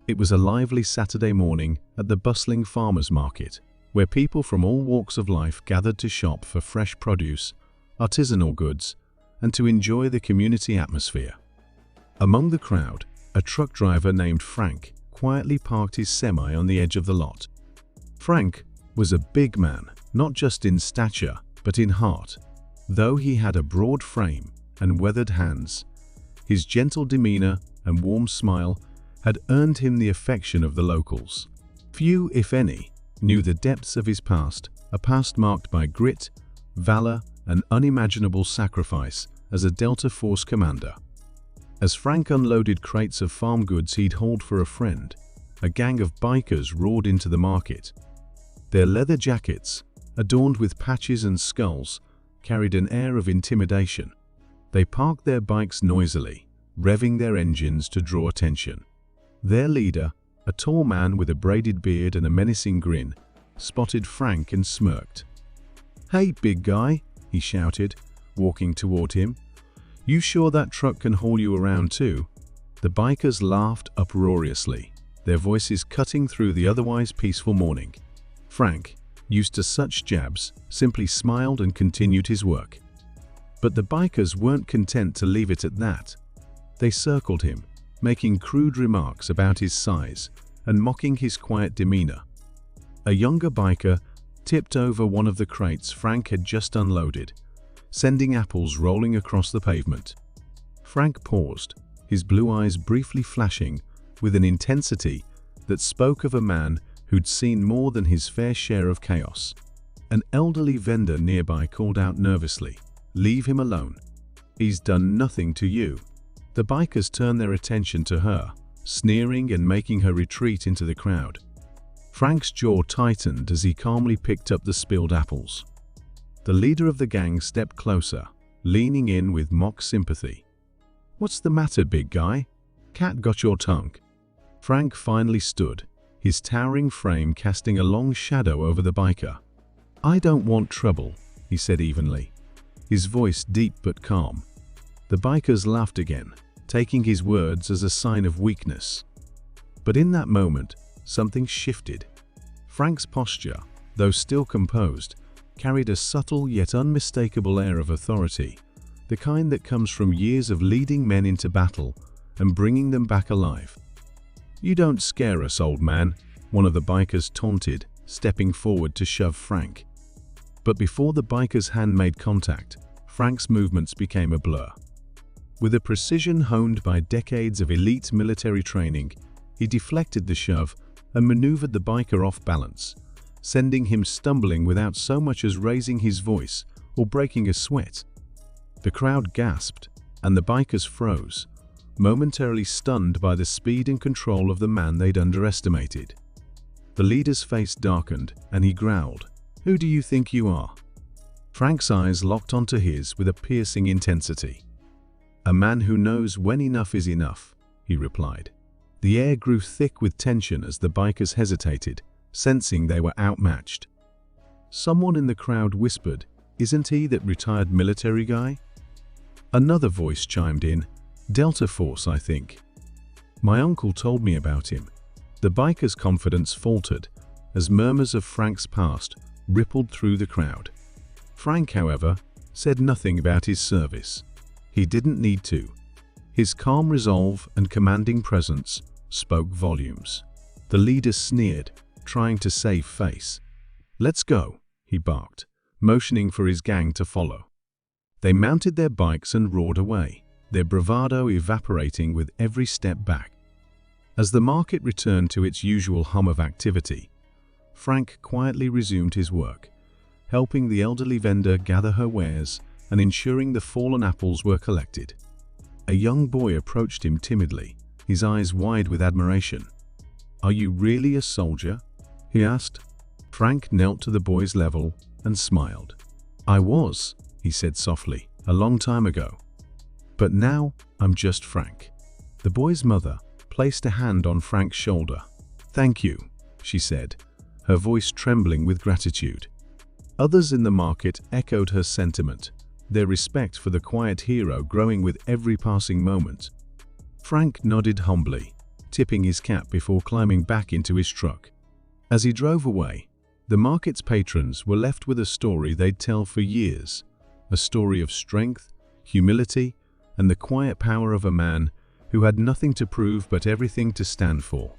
It was a lively Saturday morning at the bustling farmers' market, where people from all walks of life gathered to shop for fresh produce, artisanal goods, and to enjoy the community atmosphere. Among the crowd, a truck driver named Frank quietly parked his semi on the edge of the lot. Frank was a big man, not just in stature, but in heart. Though he had a broad frame and weathered hands, his gentle demeanor and warm smile had earned him the affection of the locals. Few, if any, knew the depths of his past, a past marked by grit, valor, and unimaginable sacrifice as a Delta Force commander. As Frank unloaded crates of farm goods he'd hauled for a friend, a gang of bikers roared into the market. Their leather jackets, adorned with patches and skulls, carried an air of intimidation. They parked their bikes noisily, revving their engines to draw attention. Their leader, a tall man with a braided beard and a menacing grin, spotted Frank and smirked. "Hey, big guy," he shouted, walking toward him. "You sure that truck can haul you around too?" The bikers laughed uproariously, their voices cutting through the otherwise peaceful morning. Frank, used to such jabs, simply smiled and continued his work. But the bikers weren't content to leave it at that. They circled him, making crude remarks about his size and mocking his quiet demeanor. A younger biker tipped over one of the crates Frank had just unloaded, sending apples rolling across the pavement. Frank paused, his blue eyes briefly flashing with an intensity that spoke of a man who'd seen more than his fair share of chaos. An elderly vendor nearby called out nervously, "Leave him alone. He's done nothing to you." The bikers turned their attention to her, sneering and making her retreat into the crowd. Frank's jaw tightened as he calmly picked up the spilled apples. The leader of the gang stepped closer, leaning in with mock sympathy. "What's the matter, big guy? Cat got your tongue?" Frank finally stood, his towering frame casting a long shadow over the biker. "I don't want trouble," he said evenly, his voice deep but calm. The bikers laughed again, taking his words as a sign of weakness. But in that moment, something shifted. Frank's posture, though still composed, carried a subtle yet unmistakable air of authority, the kind that comes from years of leading men into battle and bringing them back alive. "You don't scare us, old man," one of the bikers taunted, stepping forward to shove Frank. But before the biker's hand made contact, Frank's movements became a blur. With a precision honed by decades of elite military training, he deflected the shove and maneuvered the biker off balance, sending him stumbling without so much as raising his voice or breaking a sweat. The crowd gasped, and the bikers froze, momentarily stunned by the speed and control of the man they'd underestimated. The leader's face darkened, and he growled, "Who do you think you are?" Frank's eyes locked onto his with a piercing intensity. "A man who knows when enough is enough," he replied. The air grew thick with tension as the bikers hesitated, sensing they were outmatched. Someone in the crowd whispered, "Isn't he that retired military guy?" Another voice chimed in, "Delta Force, I think. My uncle told me about him." The biker's confidence faltered as murmurs of Frank's past rippled through the crowd. Frank, however, said nothing about his service. He didn't need to. His calm resolve and commanding presence spoke volumes. The leader sneered, trying to save face. "Let's go," he barked, motioning for his gang to follow. They mounted their bikes and roared away, their bravado evaporating with every step back. As the market returned to its usual hum of activity, Frank quietly resumed his work, helping the elderly vendor gather her wares and ensuring the fallen apples were collected. A young boy approached him timidly, his eyes wide with admiration. "Are you really a soldier?" he asked. Frank knelt to the boy's level and smiled. "I was," he said softly, "a long time ago. But now I'm just Frank." The boy's mother placed a hand on Frank's shoulder. "Thank you," she said, her voice trembling with gratitude. Others in the market echoed her sentiment, their respect for the quiet hero growing with every passing moment. Frank nodded humbly, tipping his cap before climbing back into his truck. As he drove away, the market's patrons were left with a story they'd tell for years, a story of strength, humility, and the quiet power of a man who had nothing to prove but everything to stand for.